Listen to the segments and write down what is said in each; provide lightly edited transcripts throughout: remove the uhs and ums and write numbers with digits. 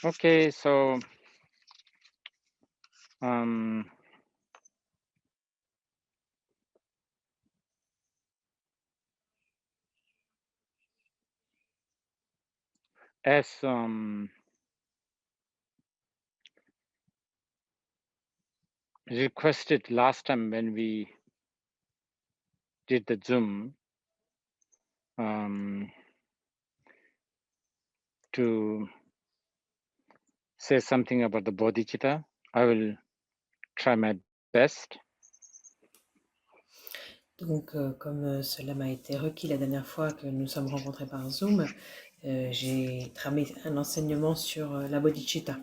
Okay, so as requested last time when we did the Zoom, to say something about the Bodhicitta, I will try my best. Donc, comme cela m'a été requis la dernière fois que nous sommes rencontrés par Zoom, j'ai tramé un enseignement sur la Bodhicitta.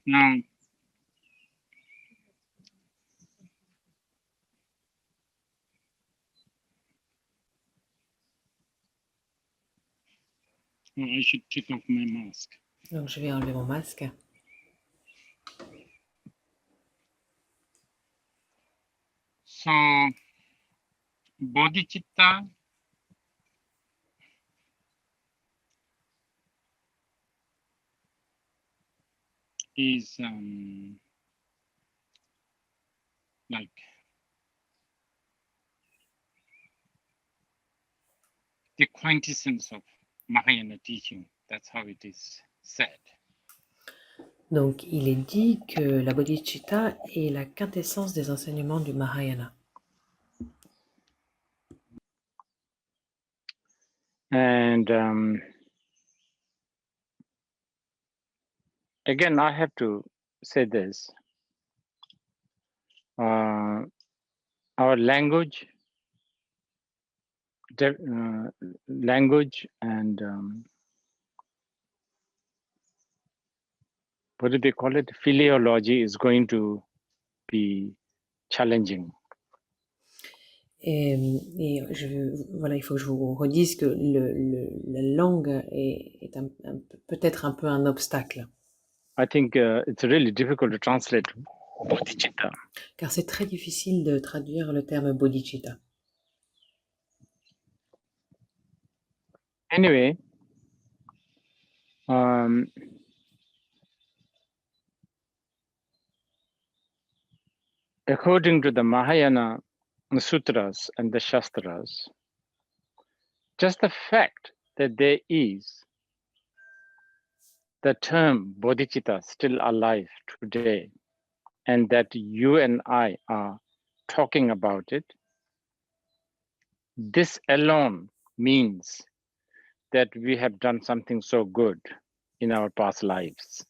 Now, I should take off my mask. Donc, je vais enlever mon masque. So, Bodhicitta is like the quintessence of Mahayana teaching. That's how it is said. Donc, il est dit que la Bodhicitta est la quintessence des enseignements du Mahayana. And again, I have to say this. Our language and what do they call it? Philology is going to be challenging. Et voilà, il faut que je vous redise que la langue est peut-être un peu un obstacle. I think it's really difficult to translate Bodhicitta. Car c'est très difficile de traduire le terme Bodhicitta. Anyway, according to the Mahayana sutras and the Shastras, just the fact that there is the term bodhicitta still alive today, and that you and I are talking about it, this alone means that we have done something so good in our past lives.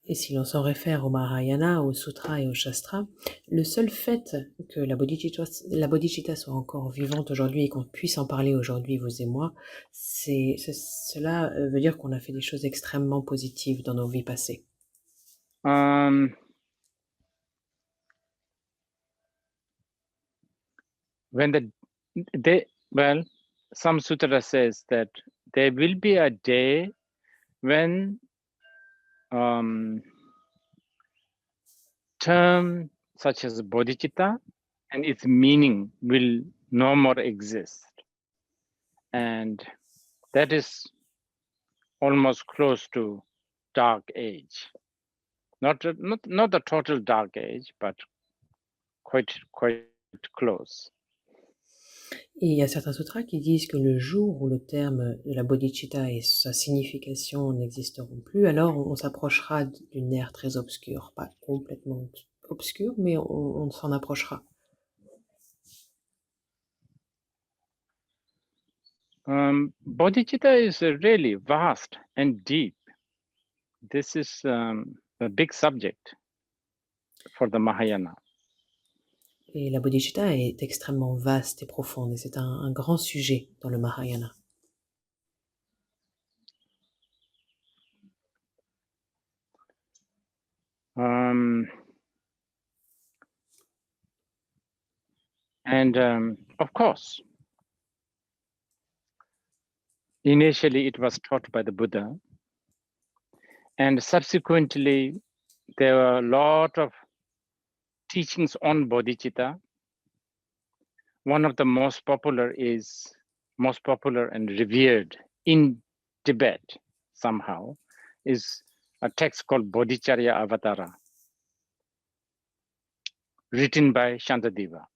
Et si l'on s'en réfère au Mahayana, au Sutra et au Shastra, le seul fait que la Bodhicitta soit encore vivante aujourd'hui et qu'on puisse en parler aujourd'hui, vous et moi, cela veut dire qu'on a fait des choses extrêmement positives dans nos vies passées. Some sutra says that there will be a day when term such as bodhicitta and its meaning will no more exist. And that is almost close to dark age. Not the total dark age, but quite close. Et il y a certains sutras qui disent que le jour où le terme de la bodhicitta et sa signification n'existeront plus, alors on s'approchera d'une ère très obscure. Pas complètement obscure, mais on s'en approchera. Bodhicitta is really vast and deep. This is a big subject for the Mahayana. Et la bodhicitta est extrêmement vaste et profonde, et c'est un grand sujet dans le Mahayana. And of course, initially it was taught by the Buddha, and subsequently there were a lot of teachings on bodhicitta. One of the most popular and revered in Tibet somehow is a text called Bodhicharya Avatara, written by Shantideva.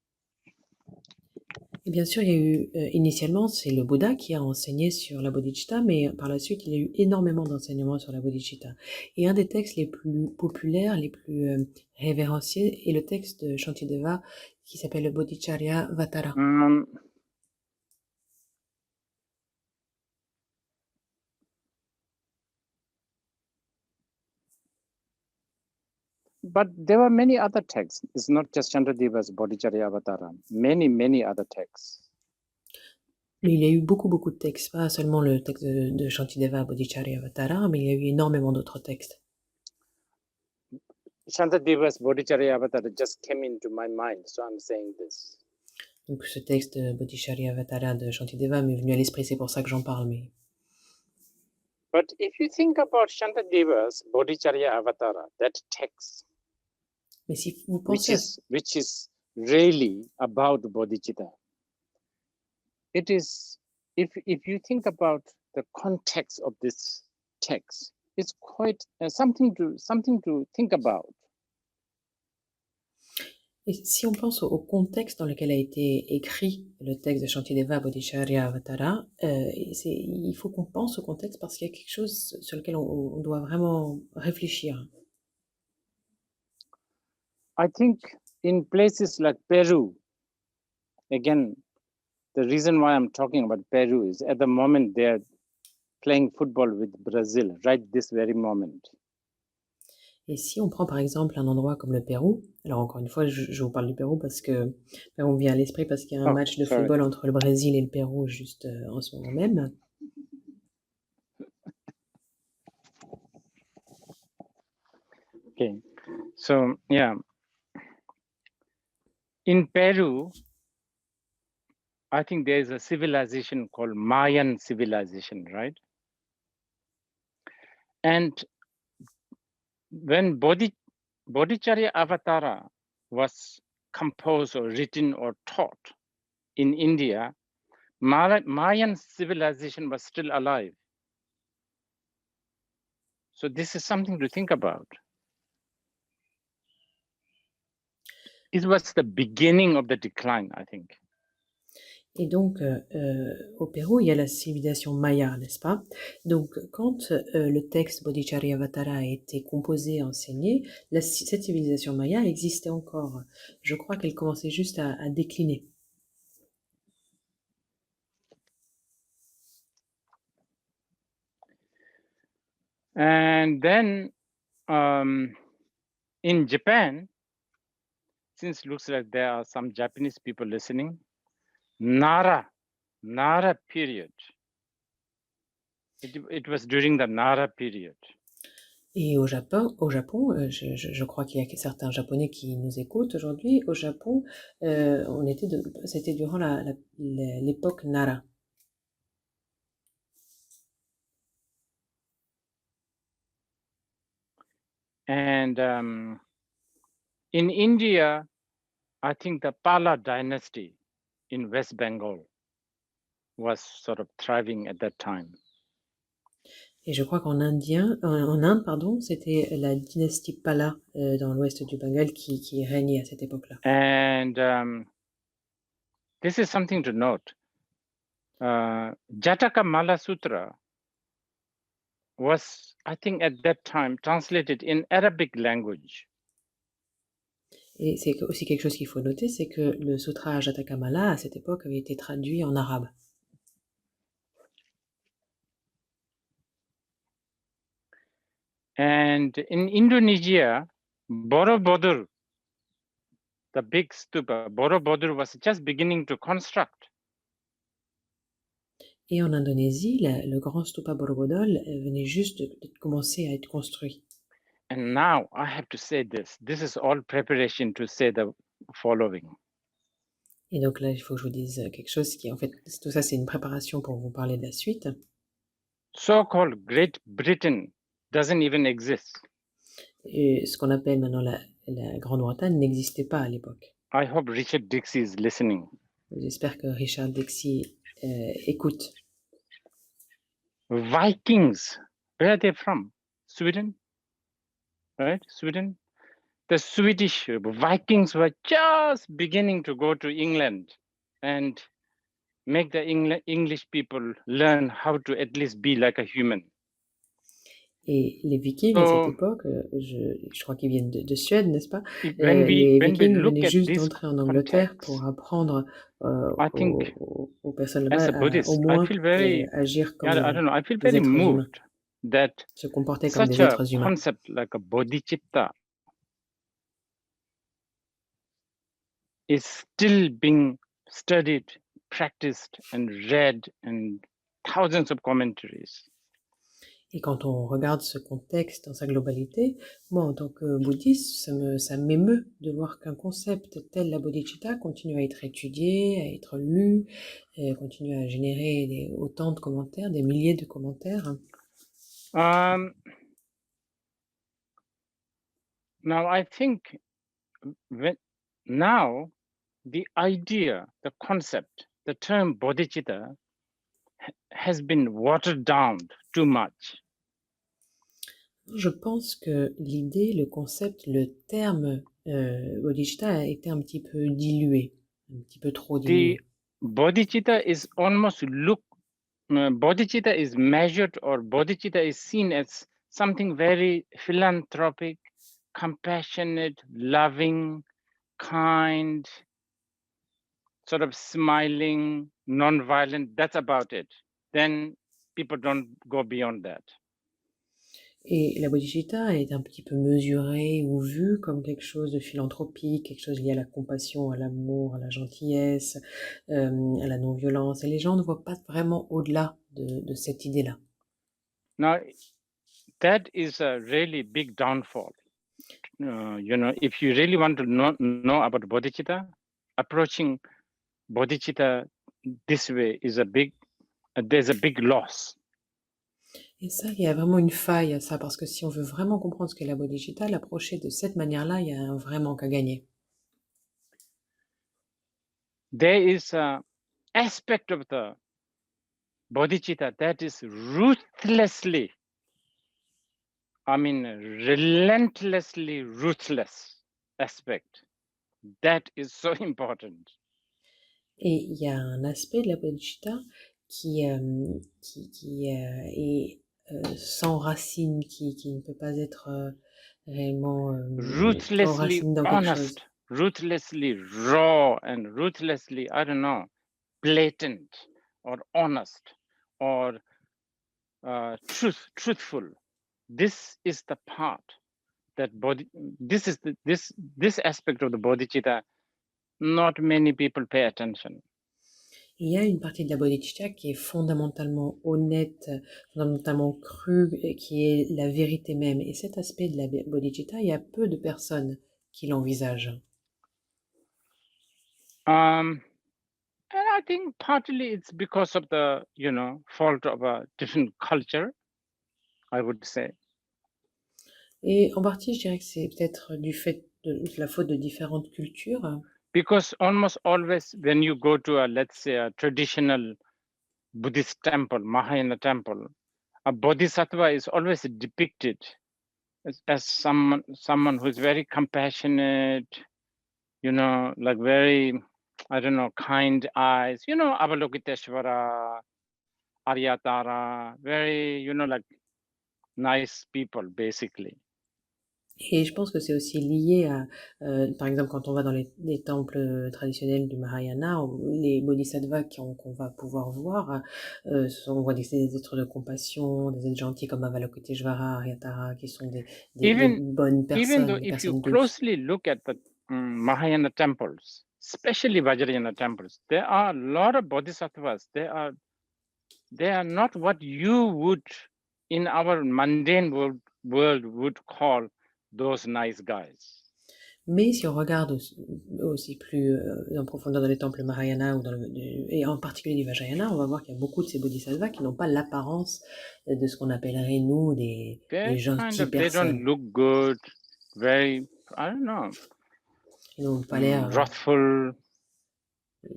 Et bien sûr, il y a eu, initialement, c'est le Bouddha qui a enseigné sur la bodhicitta, mais par la suite, il y a eu énormément d'enseignements sur la bodhicitta. Et un des textes les plus populaires, les plus révérenciés, est le texte de Shantideva qui s'appelle le Bodhicharya Vatara. But there were many other texts. It's not just Chandradeva's Bodhicharya Avatara. Many other texts. Mais il y a eu beaucoup de textes, pas seulement le texte de Shantideva Bodhicharya Avatara, mais il y a eu énormément d'autres textes. Chandradeva's Bodhicharya Avatara just came into my mind, so I'm saying this. Donc ce texte de Bodhicharya Avatara de Shantideva m'est venu à l'esprit, c'est pour ça que j'en parle. Mais But if you think about Chandradeva's Bodhicharya Avatara, that text, si vous pensez which is really about bodhicitta, it is, if you think about the context of this text, it's quite something to think about. Et si on pense au contexte dans lequel a été écrit le texte de Shantideva Bodhicharya Avatara, il faut qu'on pense au contexte parce qu'il y a quelque chose sur lequel on doit vraiment réfléchir. I think in places like Peru, again, the reason why I'm talking about Peru is at the moment they're playing football with Brazil, right this very moment. Et si on prend par exemple un endroit comme le Pérou, alors encore une fois, je vous parle du Pérou parce que on vient à l'esprit parce qu'il y a un match de football entre le Brésil et le Pérou juste en ce moment même. Okay, so yeah, in Peru, I think there is a civilization called Mayan civilization, right? And when Bodhicharya Avatara was composed or written or taught in India, Mayan civilization was still alive. So this is something to think about. It was the beginning of the decline, I think. Et donc, au Pérou, il y a la civilisation maya, n'est-ce pas? Donc, quand le texte Bodhicharya Avatara a été composé, enseigné, cette civilisation maya existait encore. Je crois qu'elle commençait juste à décliner. And then in Japan, since it looks like there are some Japanese people listening, Nara period. It was during the Nara period. Et au Japon, je crois qu'il y a certains Japonais qui nous écoutent aujourd'hui. Au Japon, c'était durant l'époque Nara. And in India, I think the Pala dynasty in West Bengal was sort of thriving at that time. Et je crois qu'en Inde, pardon, c'était la dynastie Pala dans l'ouest du Bengale qui régnait à cette époque-là. And this is something to note. Jataka Mala Sutra was, I think at that time, translated in Arabic language. Et c'est aussi quelque chose qu'il faut noter, c'est que le sutra Jataka Mala, à cette époque, avait été traduit en arabe. And in Indonesia, Borobudur, the big stupa, Borobudur was just beginning to construct. Et en Indonésie, le grand stupa Borobudur venait juste de commencer à être construit. And now I have to say this is all preparation to say the following. Et donc là, il faut que je vous dise quelque chose qui, en fait, tout ça, c'est une préparation pour vous parler de la suite. So-called Great Britain doesn't even exist. Et ce qu'on appelle maintenant la Grande-Bretagne n'existait pas à l'époque. I hope Richard Dixie is listening. J'espère que Richard Dixie écoute. Vikings, where are they from? Sweden, right? Sweden. The Swedish Vikings were just beginning to go to England and make the English people learn how to at least be like a human. Et les Vikings, à cette époque, je crois qu'ils viennent de Suède, n'est-ce pas? Les Vikings venaient juste d'entrer en Angleterre pour apprendre aux personnes là-bas au moins agir comme des êtres humains, se comporter comme des êtres humains. Concept like a Bodhicitta is still being studied, practiced, and read in thousands of commentaries. Et quand on regarde ce contexte dans sa globalité, moi, en tant que bouddhiste, ça m'émeut de voir qu'un concept tel la bodhicitta continue à être étudié, à être lu, et continue à générer autant de commentaires, des milliers de commentaires. Now, I think now the idea, the concept, the term bodhicitta has been watered down too much. Je pense que l'idée, le concept, le terme bodhicitta a été un petit peu dilué, un petit peu trop dilué. The bodhicitta is almost bodhicitta is measured, or bodhicitta is seen as something very philanthropic, compassionate, loving, kind, sort of smiling, non-violent. That's about it. Then people don't go beyond that. Et la bodhicitta est un petit peu mesurée ou vue comme quelque chose de philanthropique, quelque chose lié à la compassion, à l'amour, à la gentillesse, à la non-violence. Et les gens ne voient pas vraiment au-delà de cette idée-là. Now, that is a really big downfall. If you really want to know about bodhicitta, approaching bodhicitta this way is there's a big loss. Et ça, il y a vraiment une faille à ça, parce que si on veut vraiment comprendre ce qu'est la bodhicitta, l'approcher de cette manière-là, il y a un vrai manque à gagner. There is an aspect of the bodhicitta that is relentlessly ruthless aspect. That is so important. Et il y a un aspect de la bodhicitta qui est sans racine, qui ne peut pas être réellement ruthlessly honest, ruthlessly raw, and ruthlessly, I don't know, blatant or honest or truthful. This is the part that this aspect of the bodhicitta, not many people pay attention. Il y a une partie de la bodhicitta qui est fondamentalement honnête, fondamentalement crue, qui est la vérité même. Et cet aspect de la bodhicitta, il y a peu de personnes qui l'envisagent. And I think partly it's because of the, fault of a different culture, I would say. Et en partie, je dirais que c'est peut-être du fait de la faute de différentes cultures. Because almost always when you go to let's say a traditional Buddhist temple, Mahayana temple, a bodhisattva is always depicted as someone who is very compassionate, like very, I don't know, kind eyes, Avalokiteshvara, Aryatara, very, like nice people, basically. Et je pense que c'est aussi lié à, par exemple, quand on va dans les temples traditionnels du Mahayana, les bodhisattvas qu'on va pouvoir voir, on voit des êtres de compassion, des êtres gentils comme Avalokiteshvara, Aryatara, qui sont des bonnes personnes, even though if you closely look at the Mahayana temples, especially Vajrayana temples, there are a lot of bodhisattvas. They are not what you would, in our mundane world would call those nice guys. Mais si on regarde aussi plus en profondeur dans les temples Mahayana ou et en particulier du Vajrayana, on va voir qu'il y a beaucoup de ces bodhisattvas qui n'ont pas l'apparence de ce qu'on appellerait nous des gentilles they don't personnes. look good, very, I don't know, Ils n'ont pas l'air. wrathful.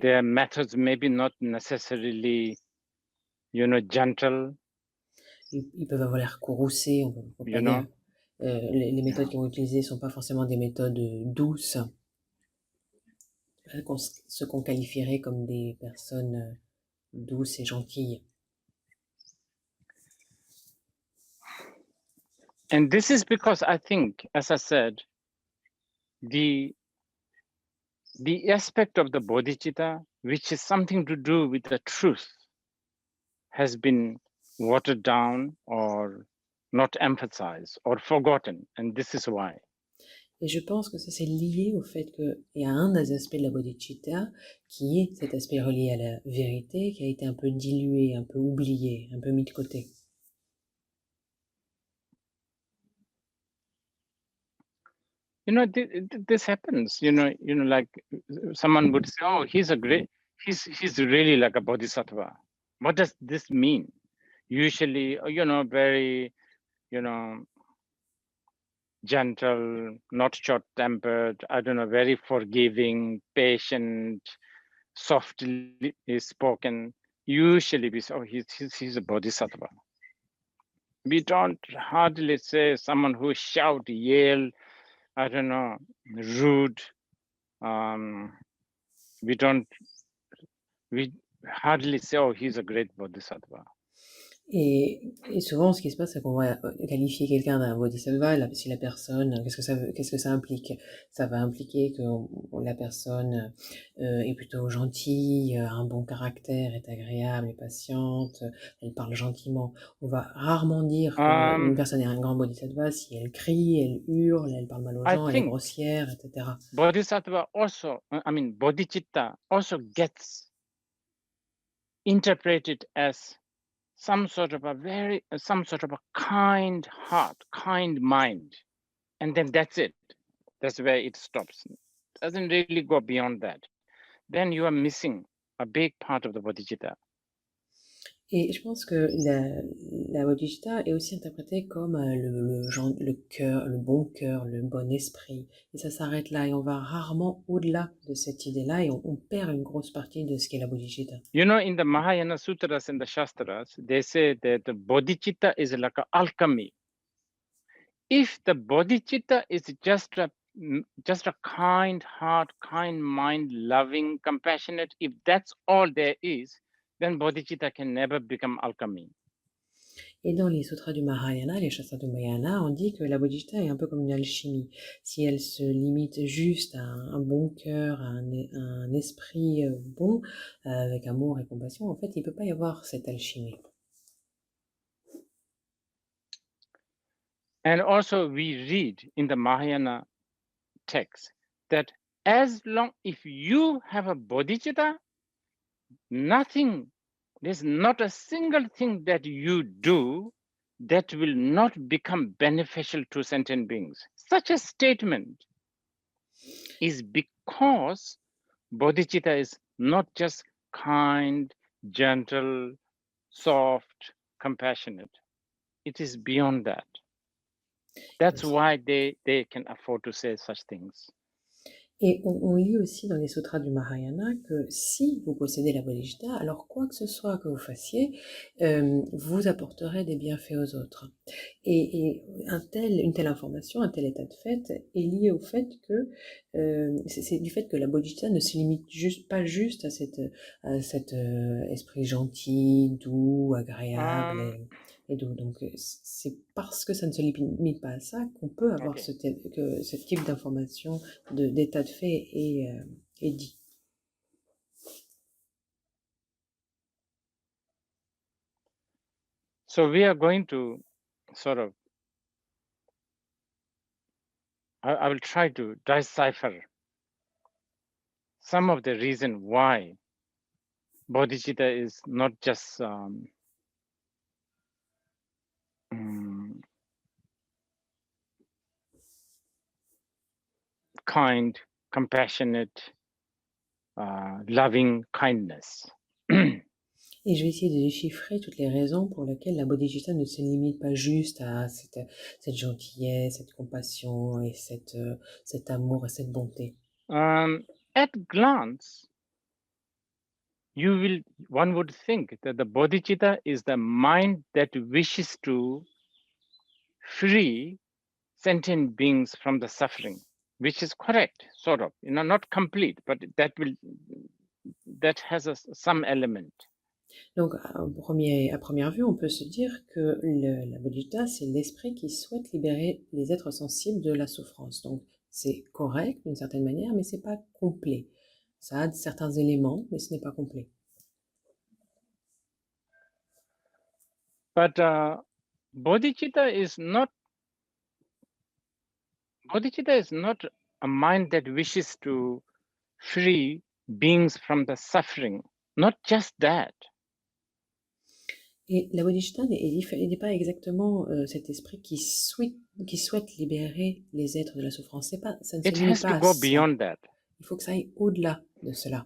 Their methods maybe not necessarily, gentle. Ils peuvent avoir l'air courroucés, on peut pas dire. Les méthodes qu'ils vont utiliser ne sont pas forcément des méthodes douces, ce qu'on qualifierait comme des personnes douces et gentilles. And this is because I think, as I said, the aspect of the bodhicitta, which is something to do with the truth, has been watered down or not emphasized or forgotten, and this is why. Et je pense que ça, c'est lié au fait qu'il y a un des aspects de la bodhicitta qui est cet aspect relié à la vérité, qui a été un peu dilué, un peu oublié, un peu mis de côté. This happens, like someone would say, oh, he's really like a bodhisattva. What does this mean? Usually, very, gentle, not short-tempered, I don't know, very forgiving, patient, softly spoken. Usually we say, oh, he's a bodhisattva. We don't hardly say someone who shout, yell, I don't know, rude. We hardly say, oh, he's a great bodhisattva. Et souvent, ce qui se passe, c'est qu'on va qualifier quelqu'un d'un bodhisattva si la personne, qu'est-ce que ça implique? Ça va impliquer que la personne est plutôt gentille, a un bon caractère, est agréable, est patiente, elle parle gentiment. On va rarement dire qu'une personne est un grand bodhisattva si elle crie, elle hurle, elle parle mal aux gens, elle est grossière, etc. Bodhisattva also, bodhicitta also gets interpreted as some sort of a kind heart, kind mind. And then that's it. That's where it stops. Doesn't really go beyond that. Then you are missing a big part of the bodhicitta. Et je pense que la bodhicitta est aussi interprétée comme le cœur, le bon esprit. Et ça s'arrête là, et on va rarement au-delà de cette idée-là, et on perd une grosse partie de ce qu'est la bodhicitta. In the Mahayana Sutras and the Shastras, they say that the bodhicitta is like an alchemy. If the bodhicitta is just a kind heart, kind mind, loving, compassionate, if that's all there is, then bodhicitta can never become alchemy. Et dans les sutras du Mahayana, les shastras du Mahayana, on dit que la bodhicitta est un peu comme une alchimie. Si elle se limite juste à un bon cœur, à un esprit bon, avec amour et compassion, en fait, il ne peut pas y avoir cette alchimie. And also we read in the Mahayana text that as long if you have a bodhicitta, there's not a single thing that you do that will not become beneficial to sentient beings. Such a statement is because bodhicitta is not just kind, gentle, soft, compassionate. It is beyond that. That's why they can afford to say such things. Et on lit aussi dans les sutras du Mahayana que si vous possédez la bodhicitta, alors quoi que ce soit que vous fassiez, vous apporterez des bienfaits aux autres. Et une telle information, un tel état de fait est lié au fait que c'est du fait que la bodhicitta ne se limite pas juste à cet esprit gentil, doux, agréable et doux. Donc c'est parce que ça ne se limite pas à ça qu'on peut avoir ce type d'information, d'état de fait est dit. So we are going to sort of, I will try to decipher some of the reason why bodhicitta is not just kind, compassionate, loving kindness. Et je vais essayer de déchiffrer toutes les raisons pour lesquelles la bodhicitta ne se limite pas juste à cette gentillesse, cette compassion et cet amour et cette bonté. At glance, one would think that the bodhicitta is the mind that wishes to free sentient beings from the suffering, which is correct, sort of, not complete, but that has some element. Donc, à première vue, on peut se dire que la bodhicitta, c'est l'esprit qui souhaite libérer les êtres sensibles de la souffrance. Donc, c'est correct d'une certaine manière, mais c'est pas complet. Ça a certains éléments, mais ce n'est pas complet. But bodhicitta is not a mind that wishes to free beings from the suffering. Not just that. Et la bodhicitta n'est pas exactement cet esprit qui souhaite libérer les êtres de la souffrance. Ça ne se It limite has pas to à go ça. beyond that. Il faut que ça aille au-delà de cela.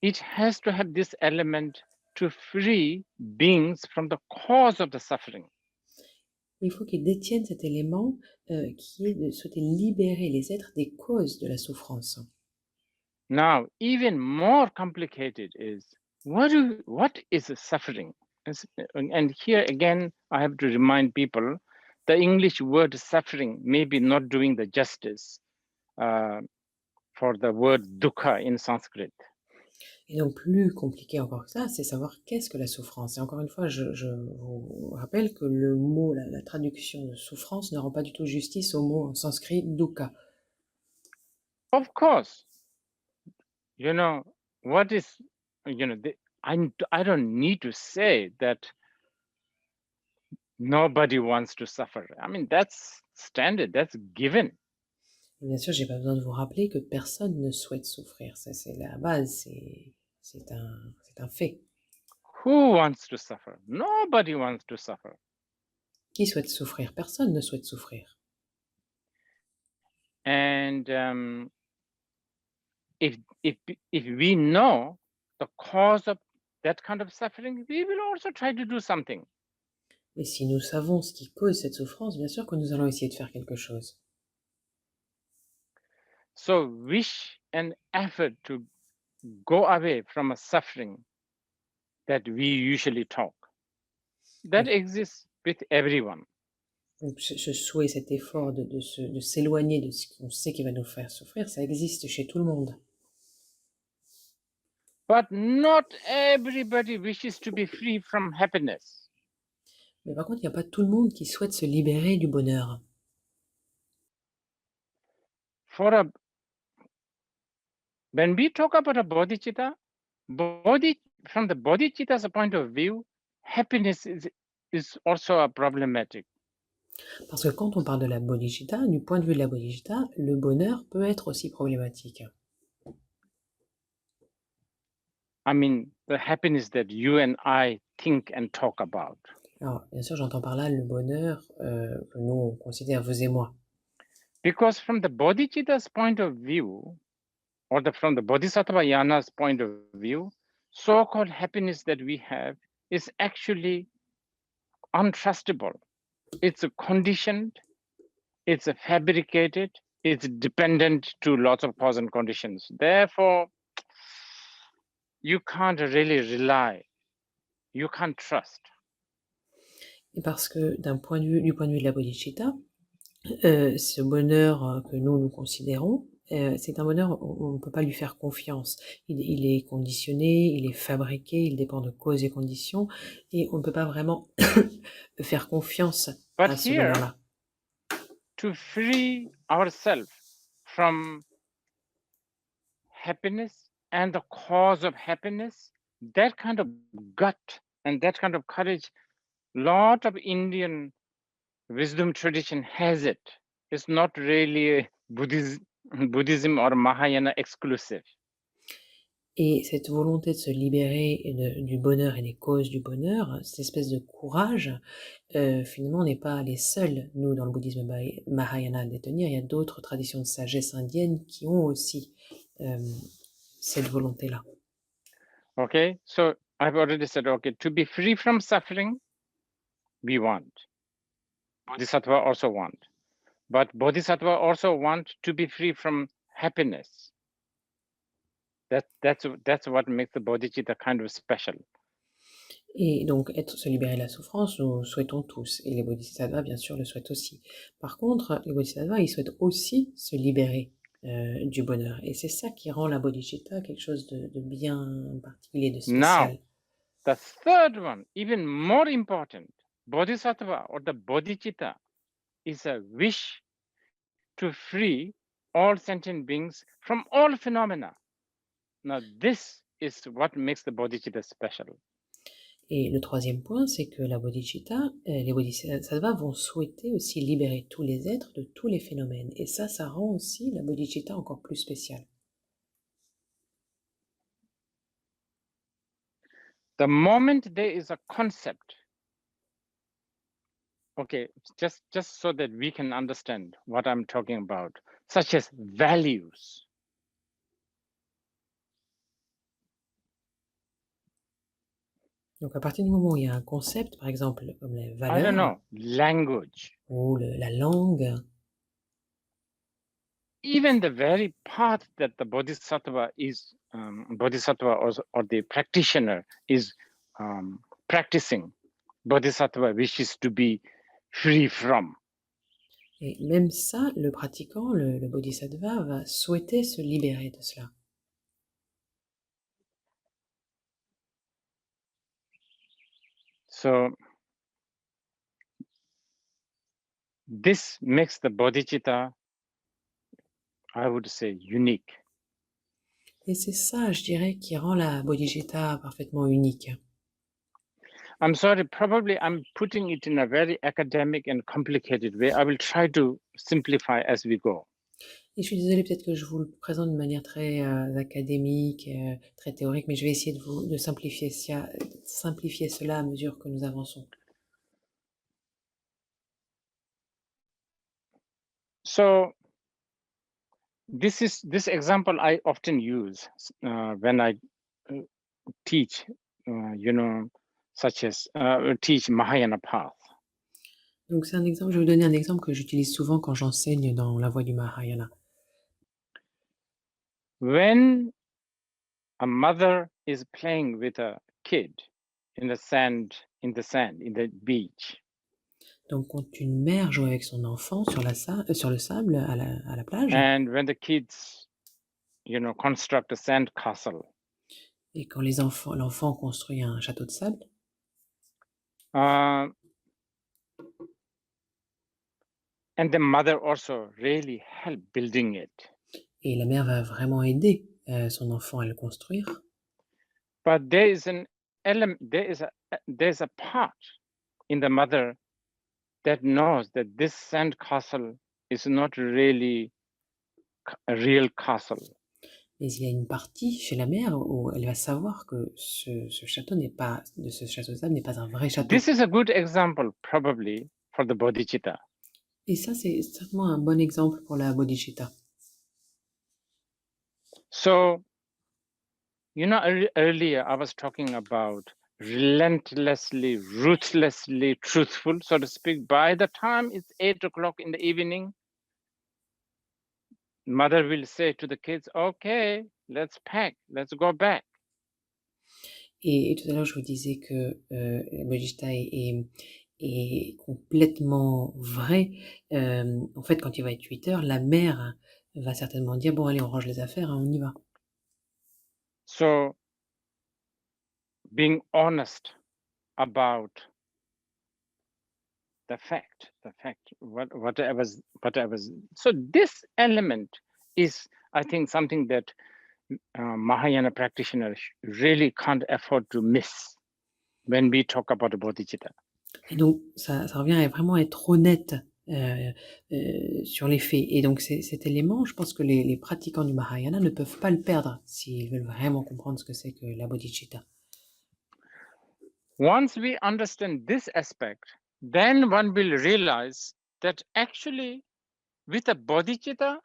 It has to have this element to free beings from the cause of the suffering. Il faut qu'il détienne cet élément qui est de souhaiter libérer les êtres des causes de la souffrance. Now, even more complicated is what is suffering? And here again, I have to remind people, the English word suffering may be not doing the justice for the word dukkha in Sanskrit. Et donc, plus compliqué encore que ça, c'est savoir qu'est-ce que la souffrance. Et encore une fois, je vous rappelle que le mot, la traduction de souffrance ne rend pas du tout justice au mot en sanskrit dukkha. Of course, what is, I don't need to say that nobody wants to suffer. I mean, that's standard, that's given. Et bien sûr, j'ai pas besoin de vous rappeler que personne ne souhaite souffrir. Ça, c'est la base, c'est un fait. Who wants to suffer? Nobody wants to suffer. Qui souhaite souffrir? Personne ne souhaite souffrir. And if we know the cause of that kind of suffering, we will also try to do something. Et si nous savons ce qui cause cette souffrance, bien sûr que nous allons essayer de faire quelque chose. So wish and effort to go away from a suffering that we usually talk, that exists with everyone. Donc, ce souhait, cet effort de s'éloigner de ce qu'on sait qui va nous faire souffrir, ça existe chez tout le monde. But not everybody wishes to be free from happiness. Mais par contre, il n'y a pas tout le monde qui souhaite se libérer du bonheur. When we talk about a bodhicitta, from the bodhicitta's point of view, happiness is also problematic. Parce que quand on parle de la bodhicitta, du point de vue de la bodhicitta, le bonheur peut être aussi problématique. I mean, the happiness that you and I think and talk about. Alors, bien sûr, j'entends par là le bonheur que nous, on considère, vous et moi. Because from the bodhicitta's point of view, or from the bodhisattva yana's point of view, so-called happiness that we have is actually untrustable. It's conditioned, it's fabricated, it's dependent to lots of cause and conditions. Therefore, you can't really rely, you can't trust. Et parce que du point de vue de la bodhicitta, ce bonheur que nous considérons, c'est un bonheur où on ne peut pas lui faire confiance. Il est conditionné, il est fabriqué, il dépend de causes et conditions, et on ne peut pas vraiment faire confiance à ce bonheur-là. To free ourselves from happiness and the cause of happiness, that kind of gut and that kind of courage, lot of Indian wisdom tradition has it. It's not really Buddhism or Mahayana exclusive. Et cette volonté de se libérer du bonheur et des causes du bonheur, cette espèce de courage, finalement, on n'est pas les seuls, nous, dans le bouddhisme Mahayana, à le détenir. Il y a d'autres traditions de sagesse indienne qui ont aussi cette volonté-là. Okay, so I've already said, okay, to be free from suffering, we want. Bodhisattva also want. But Bodhisattva also want to be free from happiness. That's what makes the Bodhicitta kind of special. Et donc, se libérer de la souffrance, nous souhaitons tous. Et les bodhisattvas, bien sûr, le souhaitent aussi. Par contre, les bodhisattvas, ils souhaitent aussi se libérer du bonheur. Et c'est ça qui rend la bodhicitta quelque chose de bien particulier, de spécial. Now, the third one, even more important, Bodhisattva or the Bodhicitta is a wish to free all sentient beings from all phenomena. Now, this is what makes the Bodhicitta special. Et le troisième point, c'est que la bodhicitta, les bodhisattvas vont souhaiter aussi libérer tous les êtres de tous les phénomènes. Et ça rend aussi la bodhicitta encore plus spéciale. The moment there is a concept, okay, just so that we can understand what I'm talking about, such as values. Donc à partir du moment où il y a un concept, par exemple comme les I don't valeurs know, language, ou la langue, even the very path that the bodhisattva is, bodhisattva or the practitioner is practicing, bodhisattva wishes to be free from. et même ça, le pratiquant, le bodhisattva, va souhaiter se libérer de cela. So this makes the bodhicitta, I would say, unique. Et c'est ça, je dirais, qui rend la bodhicitta parfaitement unique. I'm sorry, probably I'm putting it in a very academic and complicated way. I will try to simplify as we go. Et je suis désolée, peut-être que je vous le présente de manière très académique, très théorique, mais je vais essayer de simplifier cela à mesure que nous avançons. So this example I often use when I teach, such as teach Mahayana path. Donc c'est un exemple, je vais vous donner un exemple que j'utilise souvent quand j'enseigne dans la voie du Mahayana. When a mother is playing with a kid in the sand, in the beach. Donc quand une mère joue avec son enfant sur le sable à la plage, And when the kids, construct a sand castle. et quand l'enfant construit un château de sable, and the mother also really help building it. et la mère va vraiment aider son enfant à le construire. But there is an element, there's a part in the mother that knows that this sand castle is not really a real castle. Mais il y a une partie chez la mère où elle va savoir que ce château de sable n'est pas un vrai château. This is a good example probably for the Bodhicitta. Et ça, c'est certainement un bon exemple pour la bodhicitta. So, earlier I was talking about relentlessly, ruthlessly truthful, so to speak. By the time it's 8 o'clock in the evening, mother will say to the kids, okay, let's pack, let's go back. Et tout à l'heure, je vous disais que la bodhicitta est complètement vrai. En fait, quand il va être 8 heures, la mère va certainement dire, bon, allez, on range les affaires, hein, on y va. So, being honest about the fact, whatever. So this element is, I think, something that Mahayana practitioners really can't afford to miss when we talk about the Bodhicitta. Et donc, ça revient à vraiment être honnête sur les faits. Et donc cet élément, je pense que les pratiquants du Mahayana ne peuvent pas le perdre s'ils veulent vraiment comprendre ce que c'est que la bodhicitta. Once we understand this aspect, then one will realize that actually with a bodhicitta,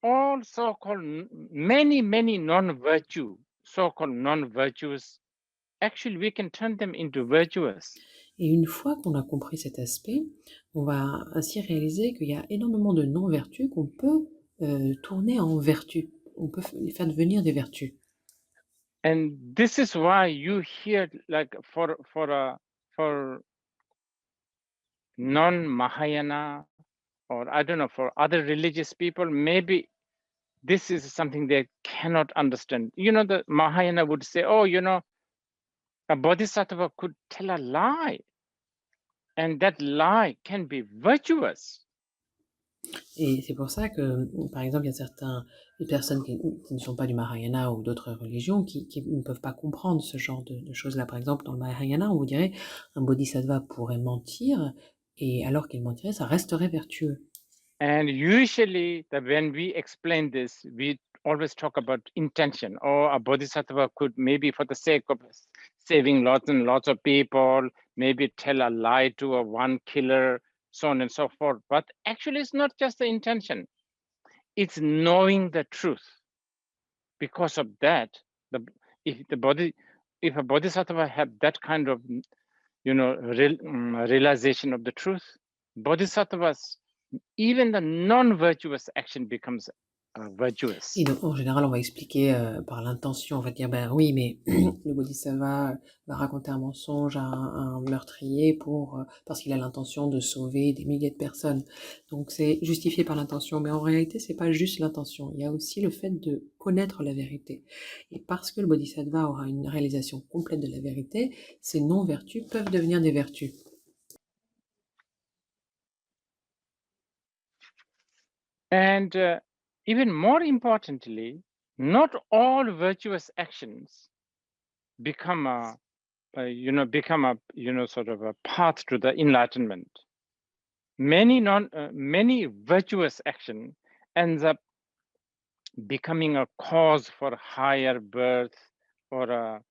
all so-called many non-virtue, so-called non-virtues, actually we can turn them into virtuous. Et une fois qu'on a compris cet aspect, on va ainsi réaliser qu'il y a énormément de non-vertus qu'on peut tourner en vertus. On peut les faire devenir des vertus. And this is why you hear, like for non-Mahayana, or I don't know, for other religious people, maybe this is something they cannot understand. You know, the Mahayana would say, oh, you know, a bodhisattva could tell a lie, and that lie can be virtuous. Et c'est pour ça que, par exemple, il y a certaines personnes qui ne sont pas du Mahayana ou d'autres religions qui ne peuvent pas comprendre ce genre de choses-là. Par exemple, dans le Mahayana, on vous dirait un bodhisattva pourrait mentir, et alors qu'il mentirait, ça resterait vertueux. And usually, when we explain this, we always talk about intention. Or a bodhisattva could, maybe for the sake of saving lots and lots of people, maybe tell a lie to a one killer, so on and so forth. But actually, it's not just the intention. It's knowing the truth. Because of that, if a bodhisattva have that kind of, you know, realization of the truth, bodhisattvas, even the non-virtuous action becomes virtuous. Et donc, en général, on va expliquer par l'intention, on va dire, ben oui, mais le bodhisattva va raconter un mensonge à un meurtrier parce qu'il a l'intention de sauver des milliers de personnes. Donc c'est justifié par l'intention, mais en réalité, c'est pas juste l'intention. Il y a aussi le fait de connaître la vérité. Et parce que le bodhisattva aura une réalisation complète de la vérité, ces non-vertus peuvent devenir des vertus. And even more importantly, not all virtuous actions become a sort of a path to the enlightenment. Many virtuous action ends up becoming a cause for higher birth or a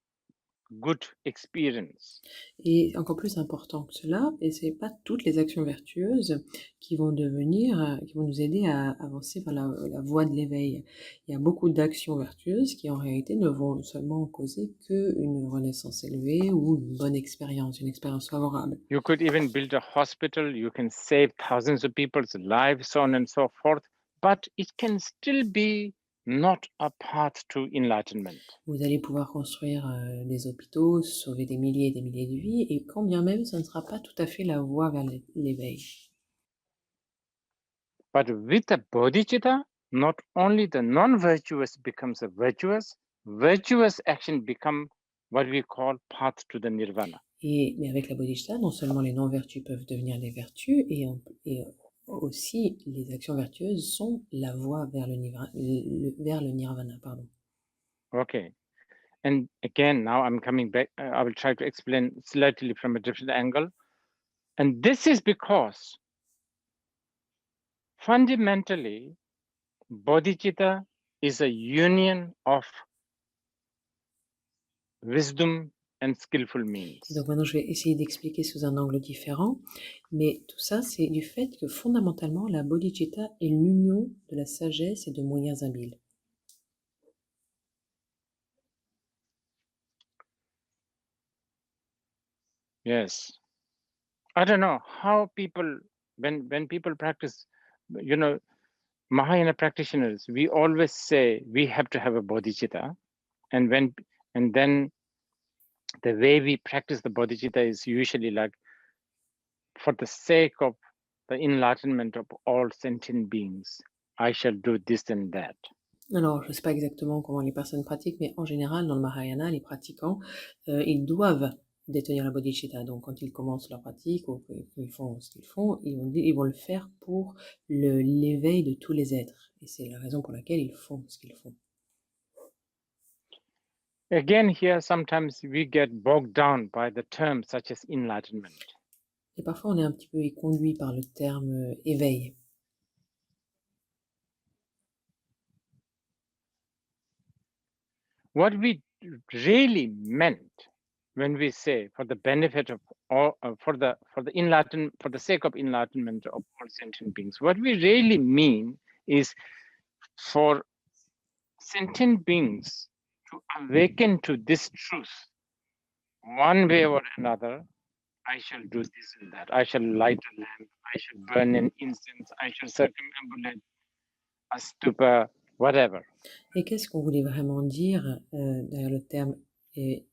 good experience. Et encore plus important que cela, et c'est pas toutes les actions vertueuses qui vont nous aider à avancer vers la voie de l'éveil. Il y a beaucoup d'actions vertueuses qui en réalité ne vont seulement causer qu'une renaissance élevée ou une bonne expérience, une expérience favorable. You could even build a hospital, you can save thousands of people's lives, so on and so forth, but it can still be not a path to enlightenment. Vous allez pouvoir construire des hôpitaux, sauver des milliers et des milliers de vies, et quand bien même, ce ne sera pas tout à fait la voie vers l'éveil. But with the bodhicitta, not only the non-virtuous becomes a virtuous action become what we call path to the nirvana. Mais avec la bodhicitta, non seulement les non-vertus peuvent devenir des vertus, et aussi les actions vertueuses sont la voie vers le nirvana. Pardon. Okay. And again, now I'm coming back. I will try to explain slightly from a different angle. And this is because fundamentally, bodhicitta is a union of wisdom and skillful means. Donc maintenant, je vais essayer d'expliquer sous un angle différent, mais tout ça, c'est du fait que fondamentalement, la bodhicitta est l'union de la sagesse et de moyens habiles. Yes. I don't know how people, when people practice, you know, Mahayana practitioners, we always say we have to have a bodhicitta. And then the way we practice the bodhicitta is usually like, for the sake of the enlightenment of all sentient beings, I shall do this and that. Alors, je ne sais pas exactement comment les personnes pratiquent, mais en général, dans le Mahayana, les pratiquants, ils doivent détenir la bodhicitta. Donc, quand ils commencent leur pratique ou qu'ils font ce qu'ils font, ils vont le faire pour l'éveil de tous les êtres. Et c'est la raison pour laquelle ils font ce qu'ils font. Again, here sometimes we get bogged down by the terms such as enlightenment. Et parfois, on est un petit peu conduit par le terme éveil. What we really meant when we say for the benefit of all, for the sake of enlightenment of all sentient beings, what we really mean is for sentient beings to awaken to this truth one way or another. I shall do this and that. I shall light a lamp. I shall burn an incense. I shall circumambulate a stupa, whatever. Et qu'est-ce qu'on voulait vraiment dire derrière le terme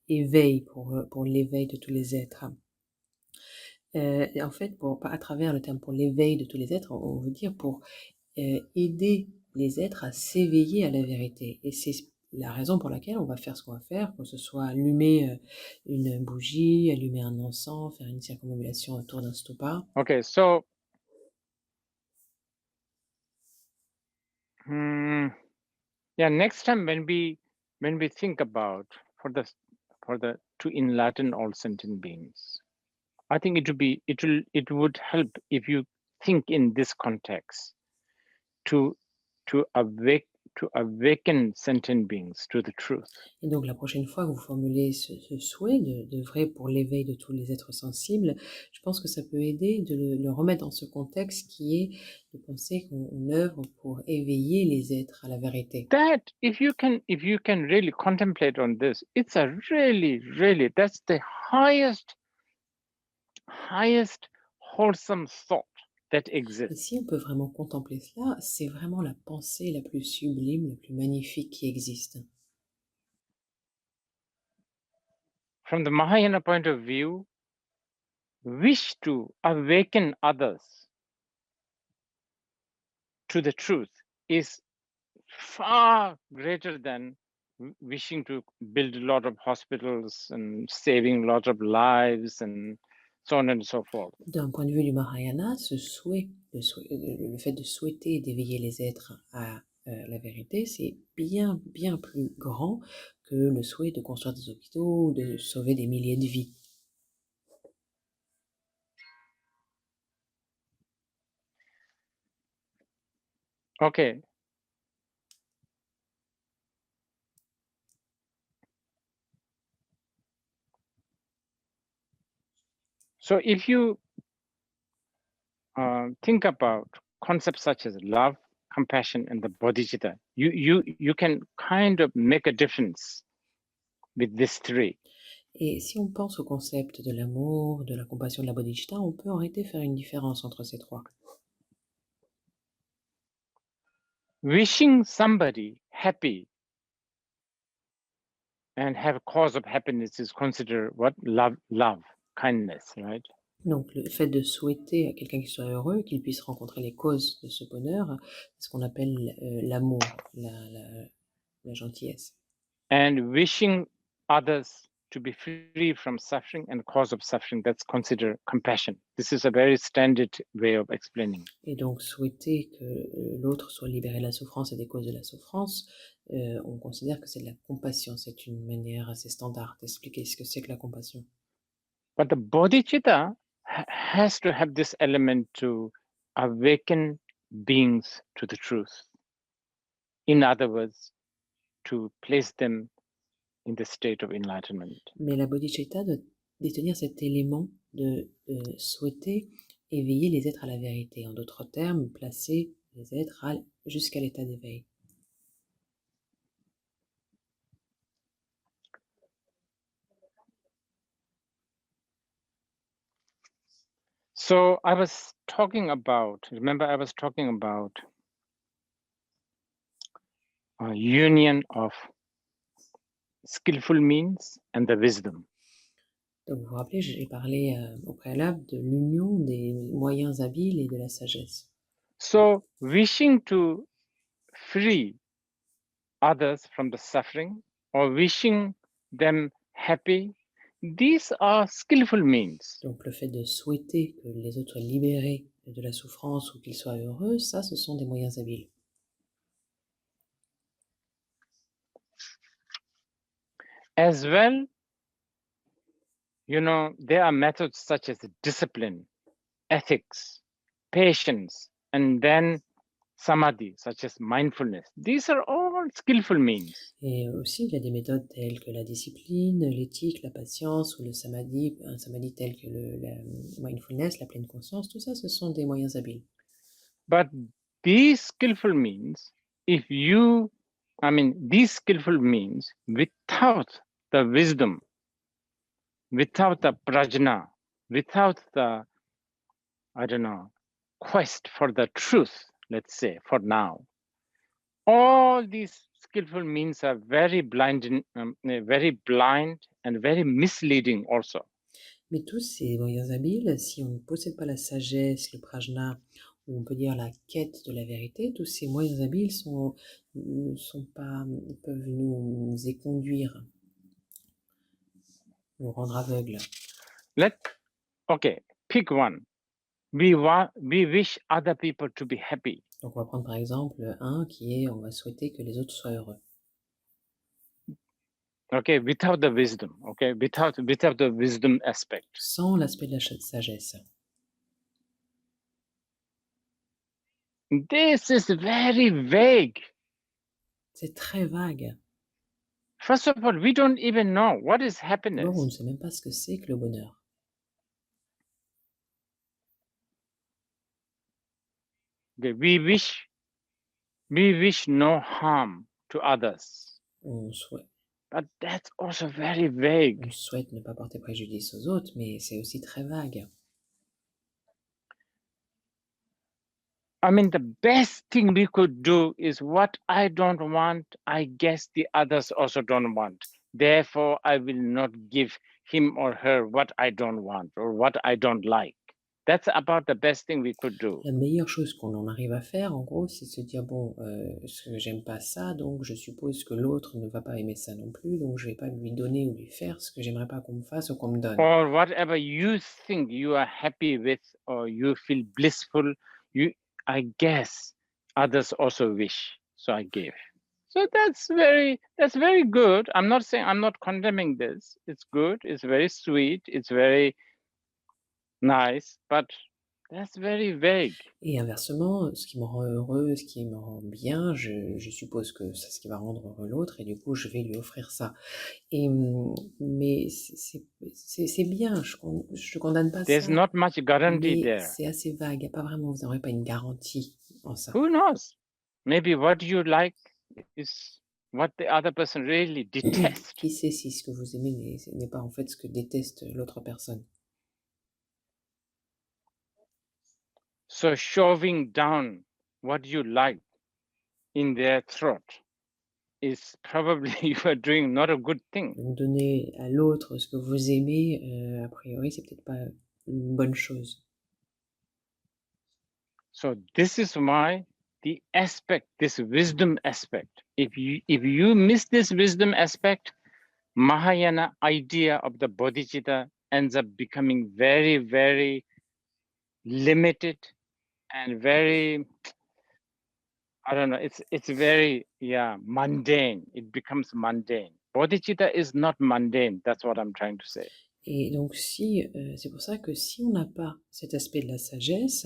éveil pour l'éveil de tous les êtres? Et en fait, à travers le terme pour l'éveil de tous les êtres, on veut dire pour aider les êtres à s'éveiller à la vérité. Et c'est la raison pour laquelle on va faire ce qu'on va faire, que ce soit allumer une bougie, allumer un encens, faire une circumambulation autour d'un stupa. Okay, so yeah, next time when we think about for the to enlighten all sentient beings, I think it would help if you think in this context to awaken sentient beings to the truth. Et donc la prochaine fois que vous formulez ce souhait d'œuvrer pour l'éveil de tous les êtres sensibles, je pense que ça peut aider de le remettre dans ce contexte qui est de penser qu'on œuvre pour éveiller les êtres à la vérité. That if you can really contemplate on this, it's a really that's the highest wholesome thought that Et exists. si on peut vraiment contempler cela, c'est vraiment la pensée la plus sublime, la plus magnifique qui existe. From the Mahayana point of view, wish to awaken others to the truth is far greater than wishing to build a lot of hospitals and saving a lot of lives and so on and so forth. D'un point de vue du Mahayana, le fait de souhaiter d'éveiller les êtres à la vérité, c'est bien plus grand que le souhait de construire des hôpitaux ou de sauver des milliers de vies. Okay. So if you think about concepts such as love, compassion, and the bodhicitta, you can kind of make a difference with these three. Et si on pense au concept de l'amour, de la compassion, de la bodhicitta, on peut en réalité faire une différence entre ces trois. Wishing somebody happy and have a cause of happiness is considered what? Love, kindness, right? Donc le fait de souhaiter à quelqu'un qui soit heureux, qu'il puisse rencontrer les causes de ce bonheur, c'est ce qu'on appelle l'amour, la gentillesse. And wishing others to be free from suffering and cause of suffering, that's considered compassion. This is a very standard way of explaining. Et donc souhaiter que l'autre soit libéré de la souffrance et des causes de la souffrance, on considère que c'est de la compassion. C'est une manière assez standard d'expliquer ce que c'est que la compassion. But the bodhicitta has to have this element to awaken beings to the truth. In other words, to place them in the state of enlightenment. Mais la bodhicitta doit détenir cet élément de souhaiter éveiller les êtres à la vérité. En d'autres termes, placer les êtres jusqu'à l'état d'éveil. So I was talking about a union of skillful means and the wisdom. Donc vous vous rappelez, j'ai parlé au préalable de l'union des moyens habiles et de la sagesse. So wishing to free others from the suffering or wishing them happy, these are skillful means. Donc le fait de souhaiter que les autres soient libérés de la souffrance ou qu'ils soient heureux, ça, ce sont des moyens habiles. As well, there are methods such as discipline ethics, patience, and then samadhi, such as mindfulness. These are all skillful means. Et aussi, il y a des méthodes telles que la discipline, l'éthique, la patience ou le samadhi, un samadhi tel que la mindfulness, la pleine conscience, tout ça, ce sont des moyens habiles. But these skillful means, these skillful means without the wisdom, without the prajna, without the, quest for the truth, let's say, for now, all these skillful means are very blind and very misleading also. Mais tous ces moyens habiles, si on ne possède pas la sagesse, le prajna, ou on peut dire la quête de la vérité, tous ces moyens habiles ne sont pas, peuvent nous éconduire, nous rendre aveugles. Okay, pick one. We wish other people to be happy. Donc on va prendre par exemple un qui est, on va souhaiter que les autres soient heureux. Okay, without the wisdom, okay, without the wisdom aspect. Sans l'aspect de la sagesse. This is very vague. C'est très vague. First of all, we don't even know what is happiness. D'abord, on ne sait même pas ce que c'est que le bonheur. Okay, we wish no harm to others. On souhaite, But that's also very vague. on souhaite ne pas porter préjudice aux autres, mais c'est aussi très vague. I mean, the best thing we could do is what I don't want, I guess the others also don't want. Therefore, I will not give him or her what I don't want or what I don't like. That's about the best thing we could do. La meilleure chose qu'on en arrive à faire, en gros, c'est de se dire, bon, ce que j'aime pas ça, donc je suppose que l'autre ne va pas aimer ça non plus, donc je vais pas lui donner ou lui faire ce que j'aimerais pas qu'on me fasse ou qu'on me donne. Or whatever you think you are happy with or you feel blissful, I guess others also wish, so I give. So that's very good. I'm not condemning this. It's good, it's very sweet, it's very nice, but that's very vague. Et inversement, ce qui me rend heureux, ce qui me rend bien, je suppose que c'est ce qui va rendre heureux l'autre, et du coup, je vais lui offrir ça. Et, mais c'est bien, je condamne pas There's ça, not much guarantee mais there. c'est assez vague, il n'y a pas vraiment, vous n'aurez pas une garantie en ça. Who knows? Maybe what you like is what the other person really detests. Qui sait si ce que vous aimez n'est pas en fait ce que déteste l'autre personne. So shoving down what you like in their throat is probably you are doing not a good thing. Donc donner à l'autre ce que vous aimez, a priori, c'est peut-être pas une bonne chose. So this is why this wisdom aspect, if you miss this wisdom aspect, Mahayana idea of the bodhicitta ends up becoming very, very limited and very, I don't know, it's very, mundane. It becomes mundane. Bodhicitta is not mundane. That's what I'm trying to say. Et donc c'est pour ça que si on n'a pas cet aspect de la sagesse,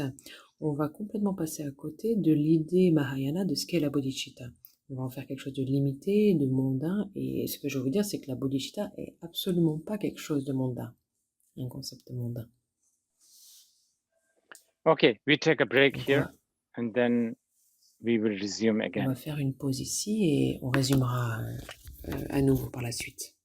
on va complètement passer à côté de l'idée Mahayana de ce qu'est la bodhicitta. On va en faire quelque chose de limité, de mondain, et ce que je veux vous dire, c'est que la bodhicitta est absolument pas quelque chose de mondain, un concept mondain. Okay, we take a break Donc here and then we will resume on again. va faire une pause ici et on résumera à nouveau par la suite.